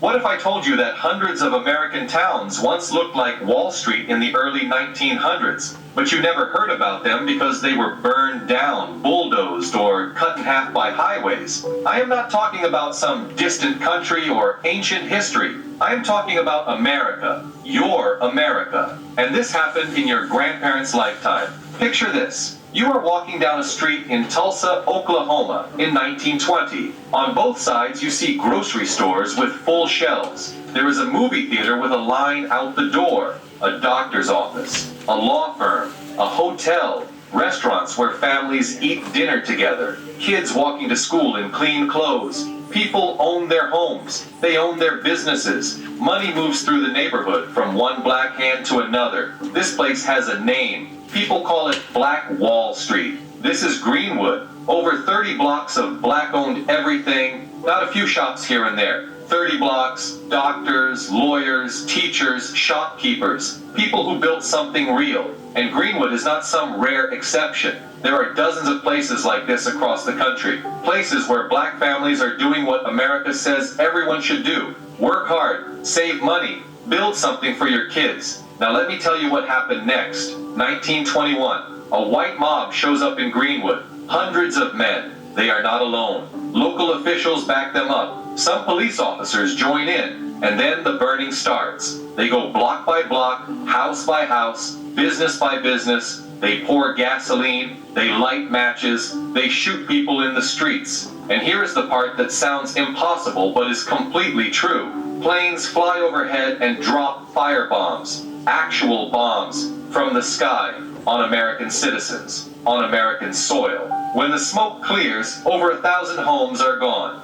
What if I told you that hundreds of American towns once looked like Wall Street in the early 1900s, but you never heard about them because they were burned down, bulldozed, or cut in half by highways? I am not talking about some distant country or ancient history. I am talking about America, your America. And this happened in your grandparents' lifetime. Picture this. You are walking down a street in Tulsa, Oklahoma in 1920. On both sides you see grocery stores with full shelves. There is a movie theater with a line out the door, a doctor's office, a law firm, a hotel, restaurants where families eat dinner together, kids walking to school in clean clothes. People own their homes. They own their businesses. Money moves through the neighborhood from one black hand to another. This place has a name. People call it Black Wall Street. This is Greenwood. Over 30 blocks of black-owned everything, not a few shops here and there. 30 blocks, doctors, lawyers, teachers, shopkeepers, people who built something real. And Greenwood is not some rare exception. There are dozens of places like this across the country. Places where black families are doing what America says everyone should do. Work hard, save money, build something for your kids. Now let me tell you what happened next. 1921. A white mob shows up in Greenwood. Hundreds of men. They are not alone. Local officials back them up. Some police officers join in. And then the burning starts. They go block by block, house by house, business by business. They pour gasoline. They light matches. They shoot people in the streets. And here is the part that sounds impossible but is completely true. Planes fly overhead and drop fire bombs. Actual bombs from the sky on American citizens, on American soil. When the smoke clears, over 1,000 homes are gone.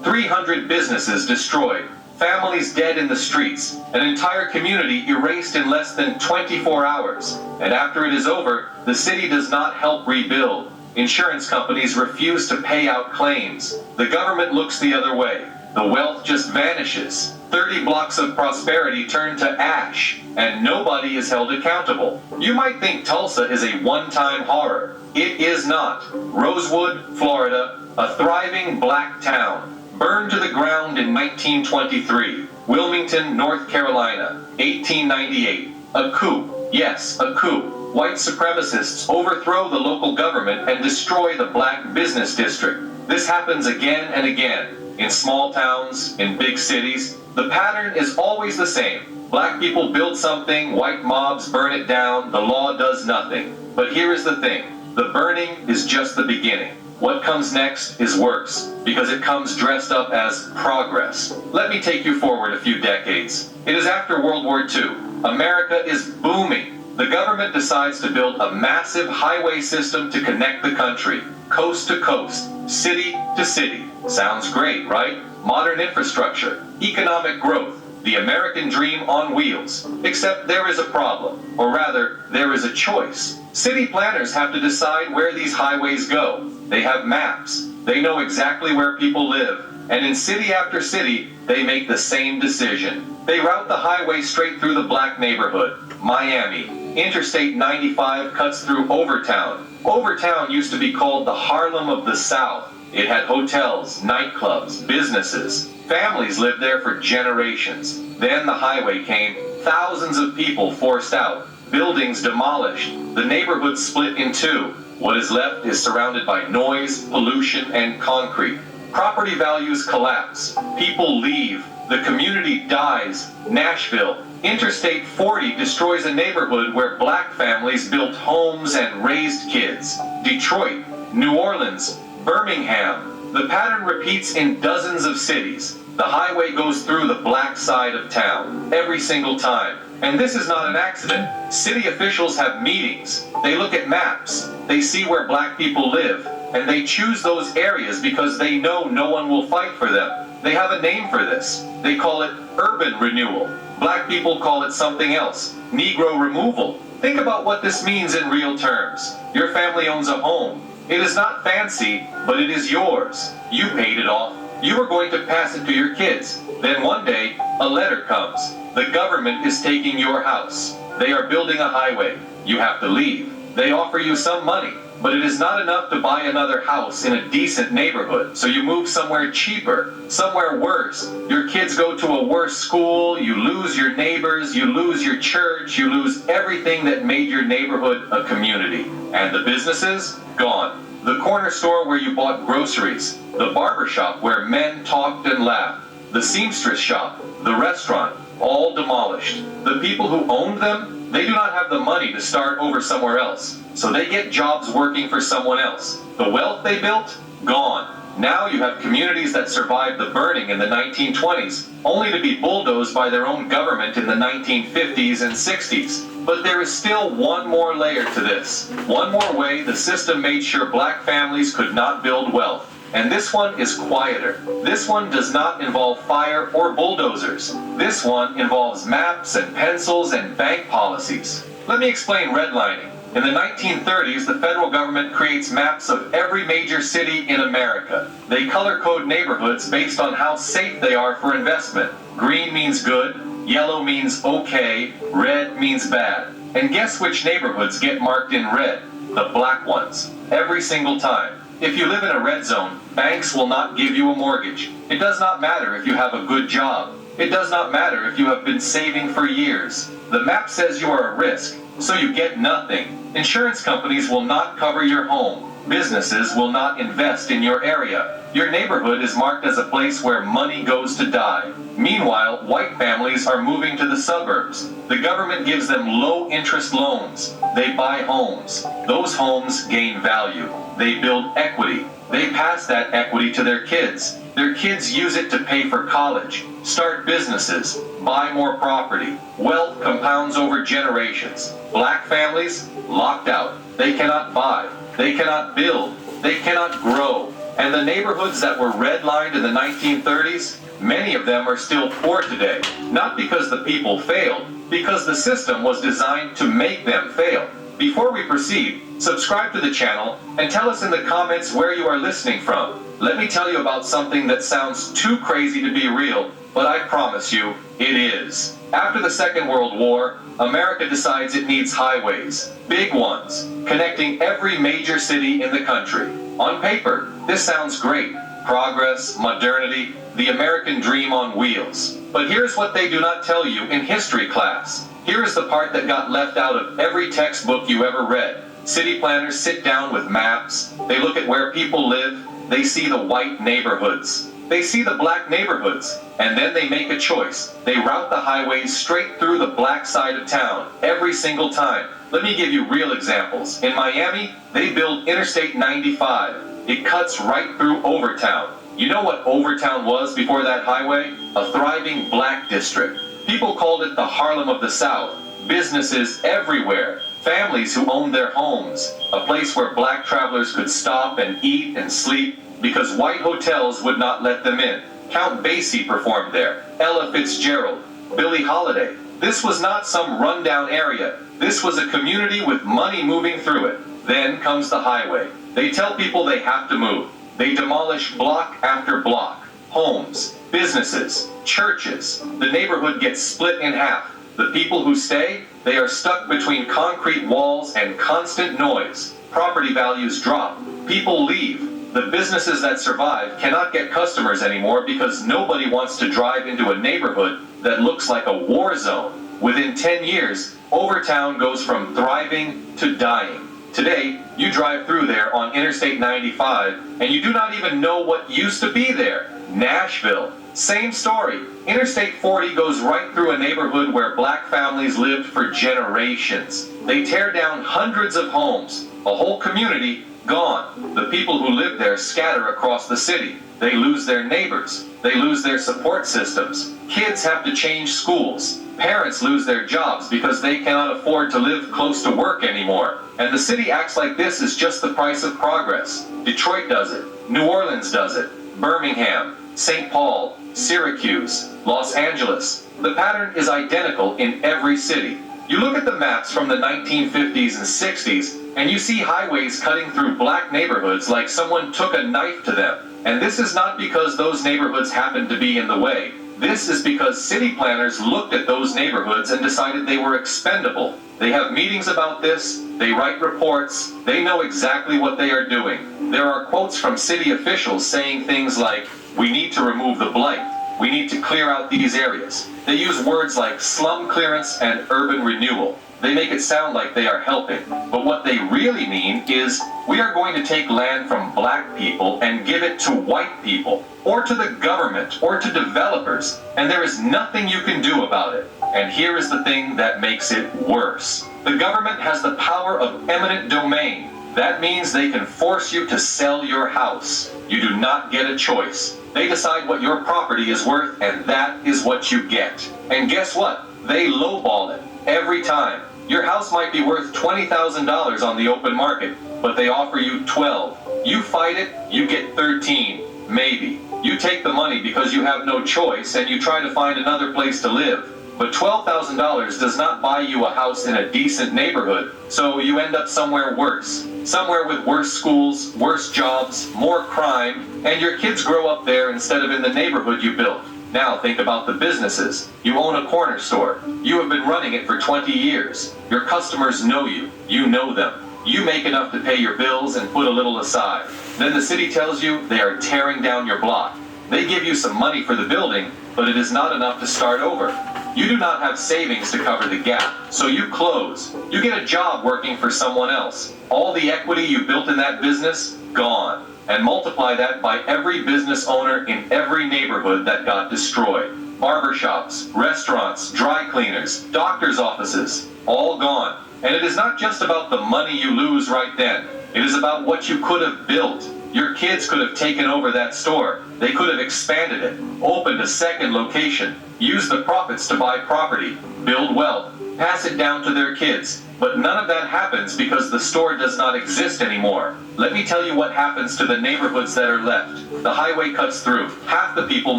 300 businesses destroyed, families dead in the streets, an entire community erased in less than 24 hours. And after it is over, the city does not help rebuild. Insurance companies refuse to pay out claims. The government looks the other way. The wealth just vanishes. 30 blocks of prosperity turn to ash, and nobody is held accountable. You might think Tulsa is a one-time horror. It is not. Rosewood, Florida, a thriving black town, burned to the ground in 1923. Wilmington, North Carolina, 1898. A coup. Yes, a coup. White supremacists overthrow the local government and destroy the black business district. This happens again and again. In small towns, in big cities, the pattern is always the same. Black people build something, white mobs burn it down, the law does nothing. But here is the thing, the burning is just the beginning. What comes next is worse, because it comes dressed up as progress. Let me take you forward a few decades. It is after World War II. America is booming. The government decides to build a massive highway system to connect the country, coast to coast, city to city. Sounds great, right? Modern infrastructure, economic growth, the American dream on wheels. Except there is a problem, or rather, there is a choice. City planners have to decide where these highways go. They have maps. They know exactly where people live. And in city after city, they make the same decision. They route the highway straight through the black neighborhood. Miami. Interstate 95 cuts through Overtown. Overtown used to be called the Harlem of the South. It had hotels, nightclubs, businesses. Families lived there for generations. Then the highway came, thousands of people forced out, buildings demolished, the neighborhood split in two. What is left is surrounded by noise, pollution, and concrete. Property values collapse. People leave. The community dies. Nashville. Interstate 40 destroys a neighborhood where black families built homes and raised kids. Detroit. New Orleans. Birmingham. The pattern repeats in dozens of cities. The highway goes through the black side of town, every single time. And this is not an accident. City officials have meetings. They look at maps. They see where black people live. And they choose those areas because they know no one will fight for them. They have a name for this. They call it urban renewal. Black people call it something else. Negro removal. Think about what this means in real terms. Your family owns a home. It is not fancy, but it is yours. You paid it off. You are going to pass it to your kids. Then one day, a letter comes. The government is taking your house. They are building a highway. You have to leave. They offer you some money. but it is not enough to buy another house in a decent neighborhood, so you move somewhere cheaper, somewhere worse. Your kids go to a worse school, you lose your neighbors, you lose your church, you lose everything that made your neighborhood a community. And the businesses? Gone. The corner store where you bought groceries, the barber shop where men talked and laughed, the seamstress shop, the restaurant, all demolished. The people who owned them, they do not have the money to start over somewhere else, so they get jobs working for someone else. The wealth they built? Gone. Now you have communities that survived the burning in the 1920s, only to be bulldozed by their own government in the 1950s and 60s. But there is still one more layer to this. One more way the system made sure black families could not build wealth. And this one is quieter. This one does not involve fire or bulldozers. This one involves maps and pencils and bank policies. Let me explain redlining. In the 1930s, the federal government creates maps of every major city in America. They color code neighborhoods based on how safe they are for investment. Green means good, yellow means okay, red means bad. And guess which neighborhoods get marked in red? The black ones. Every single time. If you live in a red zone, banks will not give you a mortgage. It does not matter if you have a good job. It does not matter if you have been saving for years. The map says you are a risk, so you get nothing. Insurance companies will not cover your home. Businesses will not invest in your area. Your neighborhood is marked as a place where money goes to die. Meanwhile, white families are moving to the suburbs. The government gives them low-interest loans. They buy homes. Those homes gain value. They build equity. They pass that equity to their kids. Their kids use it to pay for college, start businesses, buy more property. Wealth compounds over generations. Black families, locked out. They cannot buy. They cannot build. They cannot grow. And the neighborhoods that were redlined in the 1930s, many of them are still poor today. Not because the people failed, because the system was designed to make them fail. Before we proceed, subscribe to the channel and tell us in the comments where you are listening from. Let me tell you about something that sounds too crazy to be real, but I promise you, it is. After the Second World War, America decides it needs highways, big ones, connecting every major city in the country. On paper, this sounds great. Progress, modernity, the American dream on wheels. But here's what they do not tell you in history class. Here is the part that got left out of every textbook you ever read. City planners sit down with maps, they look at where people live, they see the white neighborhoods. They see the black neighborhoods, and then they make a choice. They route the highways straight through the black side of town, every single time. Let me give you real examples. In Miami, they build Interstate 95. It cuts right through Overtown. You know what Overtown was before that highway? A thriving black district. People called it the Harlem of the South. Businesses everywhere. Families who owned their homes. A place where black travelers could stop and eat and sleep because white hotels would not let them in. Count Basie performed there. Ella Fitzgerald. Billie Holiday. This was not some rundown area. This was a community with money moving through it. Then comes the highway. They tell people they have to move. They demolish block after block. Homes, businesses, churches. The neighborhood gets split in half. The people who stay, they are stuck between concrete walls and constant noise. Property values drop. People leave. The businesses that survive cannot get customers anymore because nobody wants to drive into a neighborhood that looks like a war zone. Within 10 years, Overtown goes from thriving to dying. Today, you drive through there on Interstate 95, and you do not even know what used to be there. Nashville. Same story. Interstate 40 goes right through a neighborhood where black families lived for generations. They tear down hundreds of homes. A whole community gone. The people who live there scatter across the city. They lose their neighbors. They lose their support systems. Kids have to change schools. Parents lose their jobs because they cannot afford to live close to work anymore. And the city acts like this is just the price of progress. Detroit does it. New Orleans does it. Birmingham, St. Paul, Syracuse, Los Angeles. The pattern is identical in every city. You look at the maps from the 1950s and 60s, and you see highways cutting through black neighborhoods like someone took a knife to them. And this is not because those neighborhoods happen to be in the way. This is because city planners looked at those neighborhoods and decided they were expendable. They have meetings about this, they write reports, they know exactly what they are doing. There are quotes from city officials saying things like, "We need to remove the blight. We need to clear out these areas." They use words like slum clearance and urban renewal. They make it sound like they are helping, but what they really mean is, we are going to take land from black people and give it to white people, or to the government, or to developers, and there is nothing you can do about it. And here is the thing that makes it worse. The government has the power of eminent domain. That means they can force you to sell your house. You do not get a choice. They decide what your property is worth, and that is what you get. And guess what? They lowball it every time. Your house might be worth $20,000 on the open market, but they offer you 12. You fight it, you get 13, maybe. You take the money because you have no choice and you try to find another place to live. But $12,000 does not buy you a house in a decent neighborhood, so you end up somewhere worse. Somewhere with worse schools, worse jobs, more crime, and your kids grow up there instead of in the neighborhood you built. Now think about the businesses. You own a corner store. You have been running it for 20 years. Your customers know you. You know them. You make enough to pay your bills and put a little aside. Then the city tells you they are tearing down your block. They give you some money for the building, but it is not enough to start over. You do not have savings to cover the gap, so you close. You get a job working for someone else. All the equity you built in that business, gone. And multiply that by every business owner in every neighborhood that got destroyed. Barbershops, restaurants, dry cleaners, doctor's offices, all gone. And it is not just about the money you lose right then. It is about what you could have built. Your kids could have taken over that store. They could have expanded it, opened a second location, used the profits to buy property, build wealth, pass it down to their kids. But none of that happens because the store does not exist anymore. Let me tell you what happens to the neighborhoods that are left. The highway cuts through. Half the people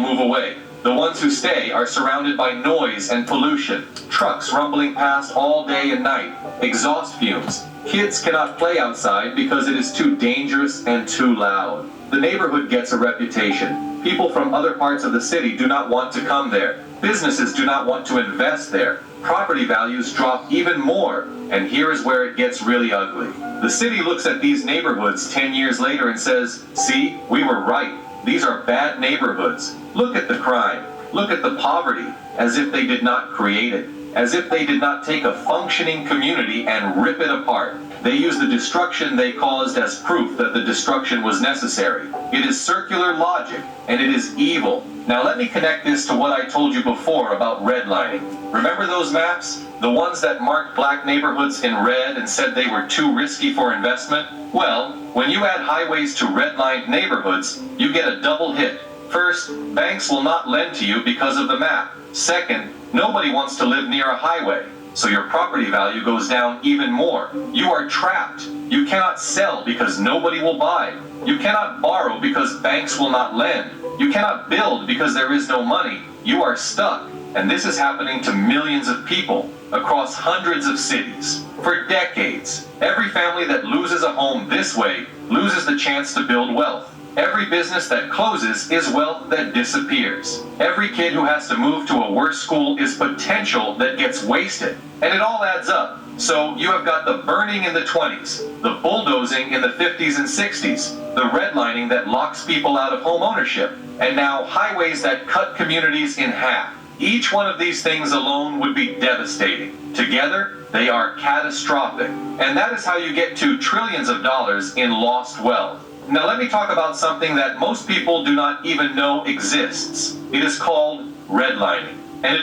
move away. The ones who stay are surrounded by noise and pollution. Trucks rumbling past all day and night. Exhaust fumes. Kids cannot play outside because it is too dangerous and too loud. The neighborhood gets a reputation. People from other parts of the city do not want to come there. Businesses do not want to invest there. Property values drop even more, and here is where it gets really ugly. The city looks at these neighborhoods 10 years later and says, "See, we were right. These are bad neighborhoods. Look at the crime. Look at the poverty," as if they did not create it, as if they did not take a functioning community and rip it apart. They use the destruction they caused as proof that the destruction was necessary. It is circular logic, and it is evil. Now let me connect this to what I told you before about redlining. Remember those maps? The ones that marked black neighborhoods in red and said they were too risky for investment? Well, when you add highways to redlined neighborhoods, you get a double hit. First, banks will not lend to you because of the map. Second, nobody wants to live near a highway, so your property value goes down even more. You are trapped. You cannot sell because nobody will buy. You cannot borrow because banks will not lend. You cannot build because there is no money. You are stuck. And this is happening to millions of people across hundreds of cities for decades. Every family that loses a home this way loses the chance to build wealth. Every business that closes is wealth that disappears. Every kid who has to move to a worse school is potential that gets wasted. And it all adds up. So you have got the burning in the 20s, the bulldozing in the 50s and 60s, the redlining that locks people out of home ownership, and now highways that cut communities in half. Each one of these things alone would be devastating. Together, they are catastrophic. And that is how you get to trillions of dollars in lost wealth. Now let me talk about something that most people do not even know exists. It is called redlining. And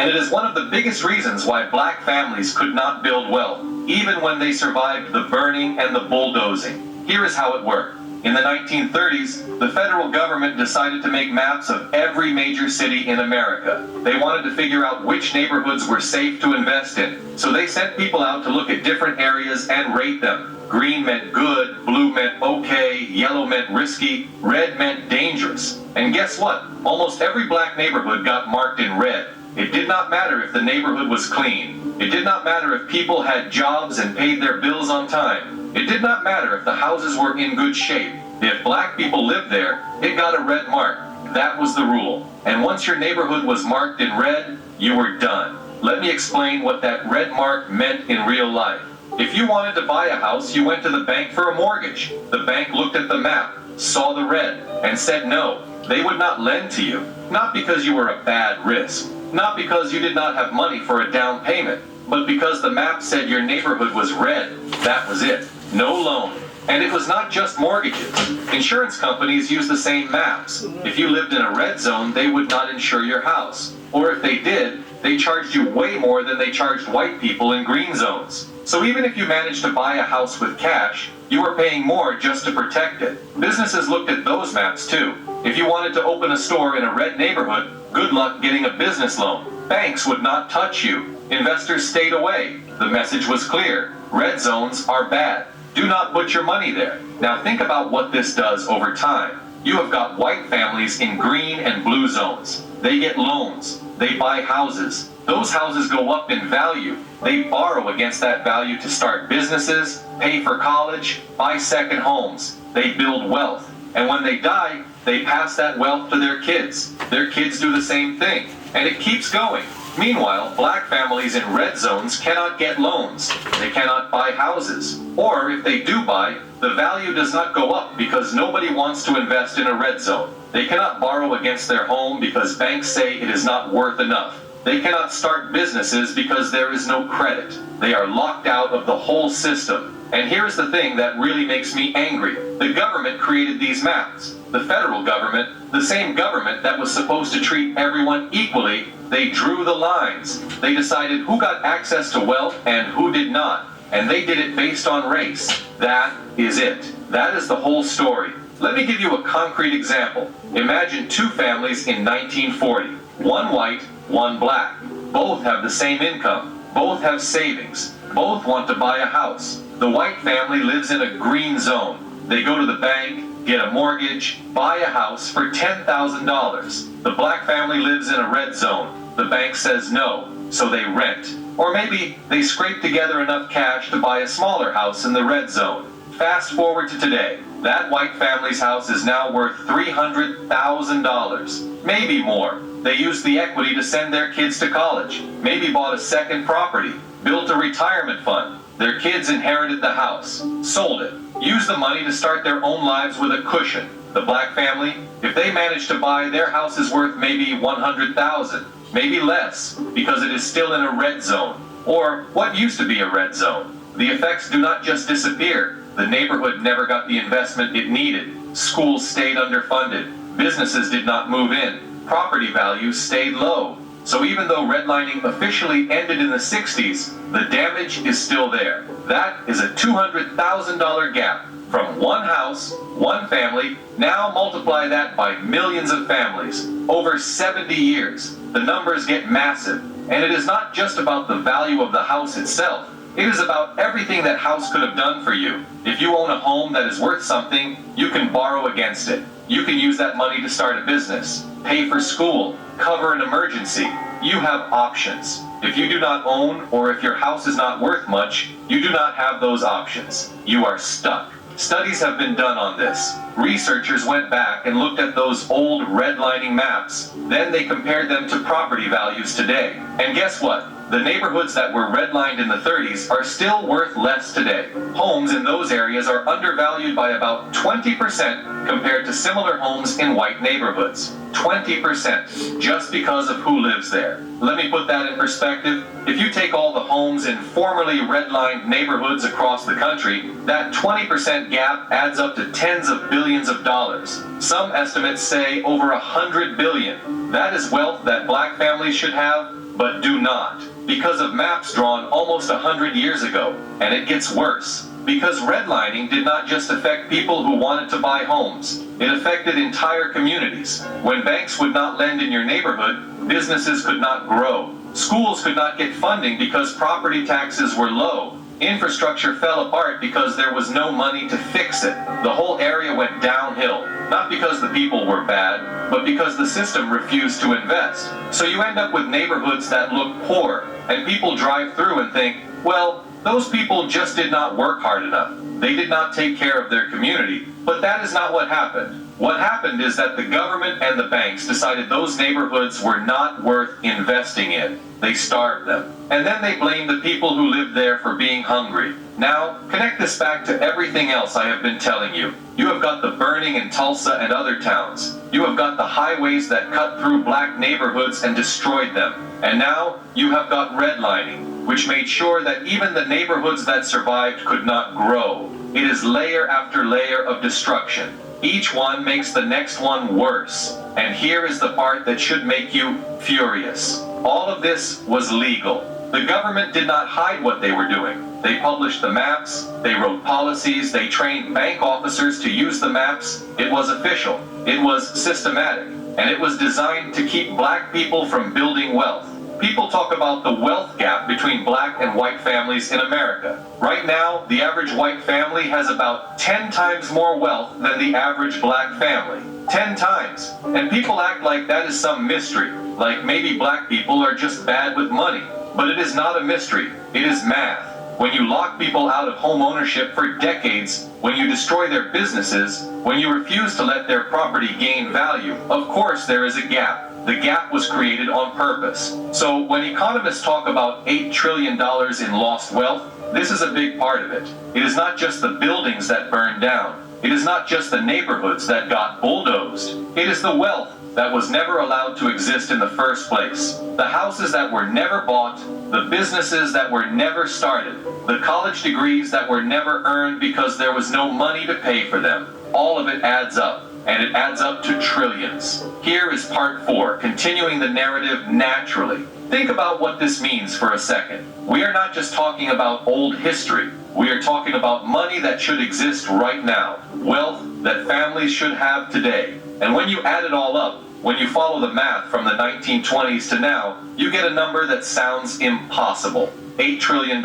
it is one of the biggest reasons why black families could not build wealth, even when they survived the burning and the bulldozing. Here is how it worked. In the 1930s, the federal government decided to make maps of every major city in America. They wanted to figure out which neighborhoods were safe to invest in. So they sent people out to look at different areas and rate them. Green meant good, blue meant okay, yellow meant risky, red meant dangerous. And guess what? Almost every black neighborhood got marked in red. It did not matter if the neighborhood was clean. It did not matter if people had jobs and paid their bills on time. It did not matter if the houses were in good shape. If black people lived there, it got a red mark. That was the rule. And once your neighborhood was marked in red, you were done. Let me explain what that red mark meant in real life. If you wanted to buy a house, you went to the bank for a mortgage. The bank looked at the map, saw the red, and said no. They would not lend to you, not because you were a bad risk, not because you did not have money for a down payment, but because the map said your neighborhood was red. That was it. No loan. And it was not just mortgages. Insurance companies use the same maps. If you lived in a red zone, they would not insure your house. Or if they did, they charged you way more than they charged white people in green zones. So even if you managed to buy a house with cash, you were paying more just to protect it. Businesses looked at those maps too. If you wanted to open a store in a red neighborhood, good luck getting a business loan. Banks would not touch you. Investors stayed away. The message was clear. Red zones are bad. Do not put your money there. Now think about what this does over time. You have got white families in green and blue zones. They get loans. They buy houses. Those houses go up in value. They borrow against that value to start businesses, pay for college, buy second homes. They build wealth. And when they die, they pass that wealth to their kids. Their kids do the same thing. And it keeps going. Meanwhile, black families in red zones cannot get loans. They cannot buy houses. Or if they do buy, the value does not go up because nobody wants to invest in a red zone. They cannot borrow against their home because banks say it is not worth enough. They cannot start businesses because there is no credit. They are locked out of the whole system. And here's the thing that really makes me angry. The government created these maps. The federal government, the same government that was supposed to treat everyone equally, they drew the lines. They decided who got access to wealth and who did not. And they did it based on race. That is it. That is the whole story. Let me give you a concrete example. Imagine two families in 1940. One white, one black. Both have the same income. Both have savings. Both want to buy a house. The white family lives in a green zone. They go to the bank, get a mortgage, buy a house for $10,000. The black family lives in a red zone. The bank says no, so they rent. Or maybe they scrape together enough cash to buy a smaller house in the red zone. Fast forward to today. That white family's house is now worth $300,000. Maybe more. They used the equity to send their kids to college. Maybe bought a second property. Built a retirement fund. Their kids inherited the house. Sold it. Used the money to start their own lives with a cushion. The black family, if they manage to buy, their house is worth maybe $100,000. Maybe less, because it is still in a red zone. Or what used to be a red zone. The effects do not just disappear. The neighborhood never got the investment it needed. Schools stayed underfunded. Businesses did not move in. Property values stayed low. So even though redlining officially ended in the 60s, the damage is still there. That is a $200,000 gap from one house, one family. Now multiply that by millions of families. Over 70 years, the numbers get massive. And it is not just about the value of the house itself. It is about everything that house could have done for you. If you own a home that is worth something, you can borrow against it. You can use that money to start a business, pay for school, cover an emergency. You have options. If you do not own, or if your house is not worth much, you do not have those options. You are stuck. Studies have been done on this. Researchers went back and looked at those old redlining maps. Then they compared them to property values today. And guess what? The neighborhoods that were redlined in the 30s are still worth less today. Homes in those areas are undervalued by about 20% compared to similar homes in white neighborhoods. 20%, just because of who lives there. Let me put that in perspective. If you take all the homes in formerly redlined neighborhoods across the country, that 20% gap adds up to tens of billions of dollars. Some estimates say over $100 billion. That is wealth that black families should have, but do not, because of maps drawn almost 100 years ago. And it gets worse, because redlining did not just affect people who wanted to buy homes. It affected entire communities. When banks would not lend in your neighborhood, businesses could not grow. Schools could not get funding because property taxes were low. Infrastructure fell apart because there was no money to fix it. The whole area went downhill, not because the people were bad, but because the system refused to invest. So you end up with neighborhoods that look poor, and people drive through and think, well, Those people just did not work hard enough. They did not take care of their community, but that is not what happened. What happened is that the government and the banks decided those neighborhoods were not worth investing in. They starved them. And then they blamed the people who lived there for being hungry. Now, connect this back to everything else I have been telling you. You have got the burning in Tulsa and other towns. You have got the highways that cut through black neighborhoods and destroyed them. And now, you have got redlining, which made sure that even the neighborhoods that survived could not grow. It is layer after layer of destruction. Each one makes the next one worse. And here is the part that should make you furious. All of this was legal. The government did not hide what they were doing. They published the maps, they wrote policies, they trained bank officers to use the maps. It was official, it was systematic, and it was designed to keep black people from building wealth. People talk about the wealth gap between black and white families in America. Right now, the average white family has about 10 times more wealth than the average black family. 10 times. And people act like that is some mystery, like maybe black people are just bad with money. But it is not a mystery, it is math. When you lock people out of home ownership for decades, when you destroy their businesses, when you refuse to let their property gain value, of course there is a gap. The gap was created on purpose. So when economists talk about $8 trillion in lost wealth, this is a big part of it. It is not just the buildings that burned down. It is not just the neighborhoods that got bulldozed. It is the wealth that was never allowed to exist in the first place. The houses that were never bought, the businesses that were never started, the college degrees that were never earned because there was no money to pay for them. All of it adds up, and it adds up to trillions. Here is part 4, continuing the narrative naturally. Think about what this means for a second. We are not just talking about old history. We are talking about money that should exist right now, wealth that families should have today. And when you add it all up, when you follow the math from the 1920s to now, you get a number that sounds impossible. $8 trillion.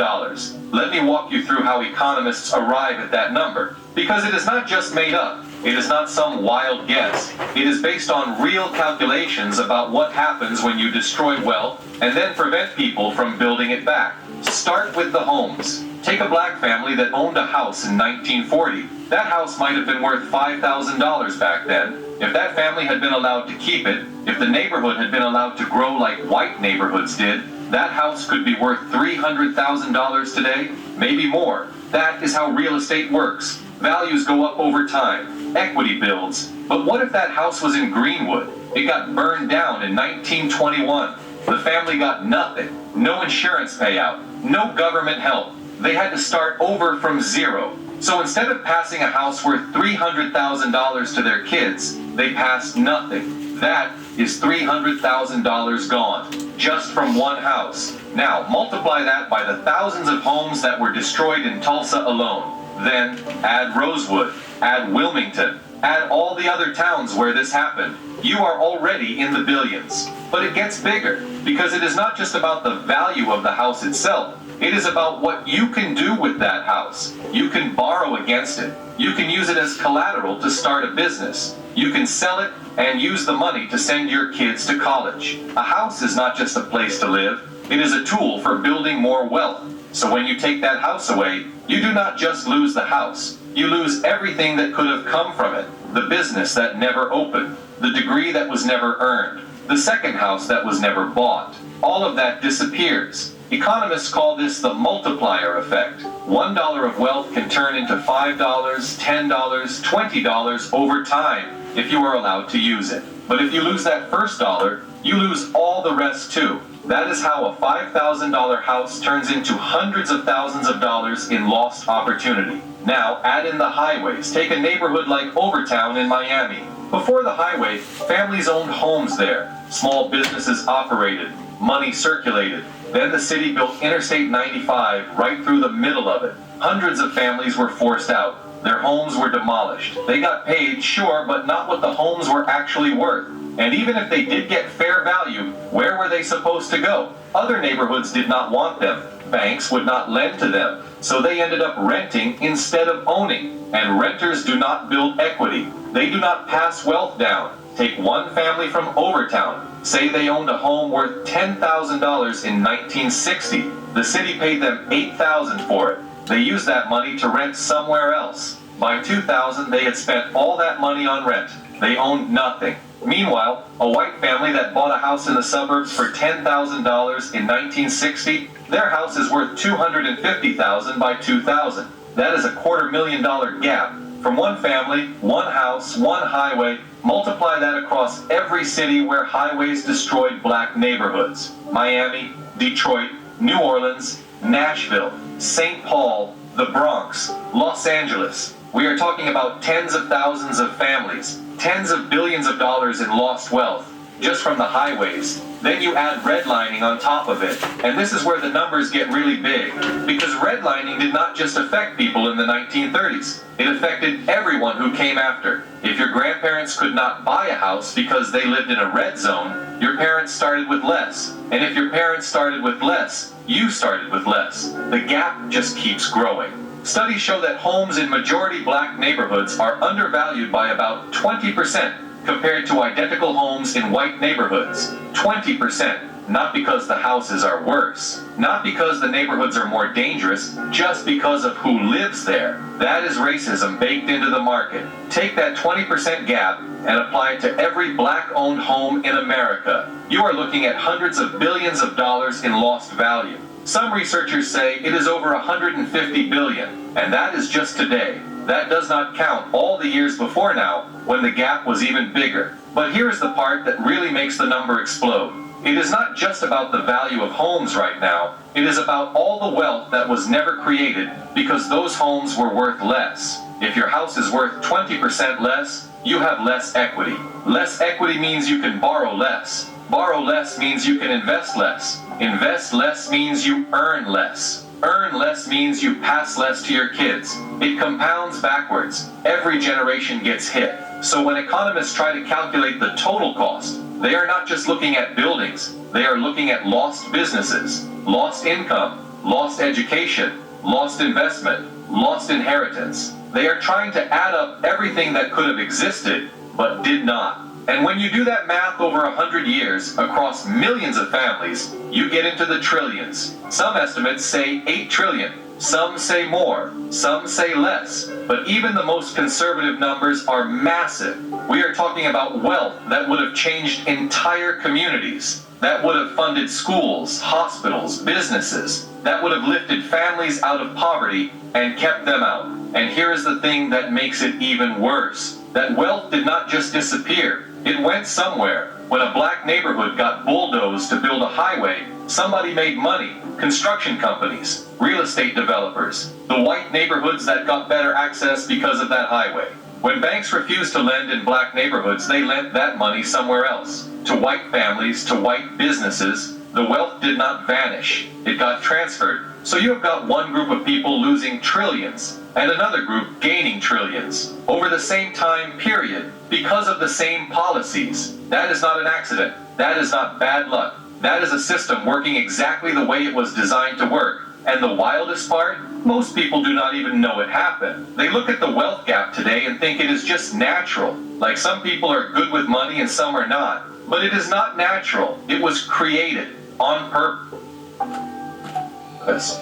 Let me walk you through how economists arrive at that number. Because it is not just made up. It is not some wild guess. It is based on real calculations about what happens when you destroy wealth and then prevent people from building it back. Start with the homes. Take a black family that owned a house in 1940. That house might have been worth $5,000 back then. If that family had been allowed to keep it, if the neighborhood had been allowed to grow like white neighborhoods did, that house could be worth $300,000 today, maybe more. That is how real estate works. Values go up over time. Equity builds. But what if that house was in Greenwood? It got burned down in 1921. The family got nothing. No insurance payout. No government help. They had to start over from zero. So instead of passing a house worth $300,000 to their kids, they passed nothing. That is $300,000 gone, just from one house. Now, multiply that by the thousands of homes that were destroyed in Tulsa alone. Then, add Rosewood, add Wilmington, add all the other towns where this happened. You are already in the billions. But it gets bigger, because it is not just about the value of the house itself. It is about what you can do with that house. You can borrow against it. You can use it as collateral to start a business. You can sell it and use the money to send your kids to college. A house is not just a place to live. It is a tool for building more wealth. So when you take that house away, you do not just lose the house. You lose everything that could have come from it. The business that never opened. The degree that was never earned. The second house that was never bought. All of that disappears. Economists call this the multiplier effect. $1 of wealth can turn into $5, $10, $20 over time if you are allowed to use it. But if you lose that first dollar, you lose all the rest too. That is how a $5,000 house turns into hundreds of thousands of dollars in lost opportunity. Now, add in the highways. Take a neighborhood like Overtown in Miami. Before the highway, families owned homes there. Small businesses operated. Money circulated. Then the city built Interstate 95 right through the middle of it. Hundreds of families were forced out. Their homes were demolished. They got paid, sure, but not what the homes were actually worth. And even if they did get fair value, where were they supposed to go? Other neighborhoods did not want them. Banks would not lend to them. So they ended up renting instead of owning. And renters do not build equity. They do not pass wealth down. Take one family from Overtown. Say they owned a home worth $10,000 in 1960. The city paid them $8,000 for it. They used that money to rent somewhere else. By 2000, they had spent all that money on rent. They owned nothing. Meanwhile, a white family that bought a house in the suburbs for $10,000 in 1960, their house is worth $250,000 by 2000. That is a $250,000 gap. From one family, one house, one highway, multiply that across every city where highways destroyed black neighborhoods. Miami, Detroit, New Orleans, Nashville, St. Paul, the Bronx, Los Angeles. We are talking about tens of thousands of families, tens of billions of dollars in lost wealth, just from the highways. Then you add redlining on top of it, and this is where the numbers get really big, because redlining did not just affect people in the 1930s. It affected everyone who came after. If your grandparents could not buy a house because they lived in a red zone, your parents started with less. And if your parents started with less, you started with less. The gap just keeps growing. Studies show that homes in majority black neighborhoods are undervalued by about 20% compared to identical homes in white neighborhoods. 20%. Not because the houses are worse, not because the neighborhoods are more dangerous, just because of who lives there. That is racism baked into the market. Take that 20% gap and apply it to every black-owned home in America. You are looking at hundreds of billions of dollars in lost value. Some researchers say it is over 150 billion, and that is just today. That does not count all the years before now, when the gap was even bigger. But here is the part that really makes the number explode. It is not just about the value of homes right now. It is about all the wealth that was never created because those homes were worth less. If your house is worth 20% less, you have less equity. Less equity means you can borrow less. Borrow less means you can invest less. Invest less means you earn less. Earn less means you pass less to your kids. It compounds backwards. Every generation gets hit. So when economists try to calculate the total cost, they are not just looking at buildings. They are looking at lost businesses, lost income, lost education, lost investment, lost inheritance. They are trying to add up everything that could have existed, but did not. And when you do that math over 100 years across millions of families, you get into the trillions. Some estimates say 8 trillion. Some say more, some say less, but even the most conservative numbers are massive. We are talking about wealth that would have changed entire communities, that would have funded schools, hospitals, businesses, that would have lifted families out of poverty and kept them out. And here is the thing that makes it even worse. That wealth did not just disappear. It went somewhere. When a black neighborhood got bulldozed to build a highway, somebody made money. Construction companies, real estate developers, the white neighborhoods that got better access because of that highway. When banks refused to lend in black neighborhoods, they lent that money somewhere else. To white families, to white businesses. The wealth did not vanish. It got transferred. So you have got one group of people losing trillions, and another group gaining trillions, over the same time period, because of the same policies. That is not an accident. That is not bad luck. That is a system working exactly the way it was designed to work. And the wildest part? Most people do not even know it happened. They look at the wealth gap today and think it is just natural. Like some people are good with money and some are not. But it is not natural. It was created on purpose.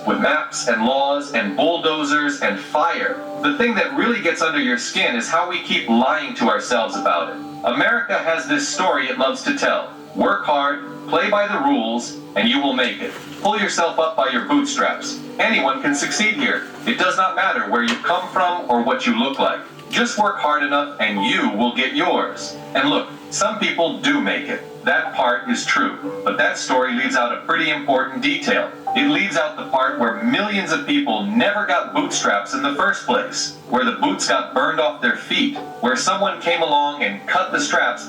With maps and laws and bulldozers and fire. The thing that really gets under your skin is how we keep lying to ourselves about it. America has this story it loves to tell. Work hard, play by the rules, and you will make it. Pull yourself up by your bootstraps. Anyone can succeed here. It does not matter where you come from or what you look like. Just work hard enough and you will get yours. And look, some people do make it. That part is true. But that story leaves out a pretty important detail. It leaves out the part where millions of people never got bootstraps in the first place, where the boots got burned off their feet, where someone came along and cut the straps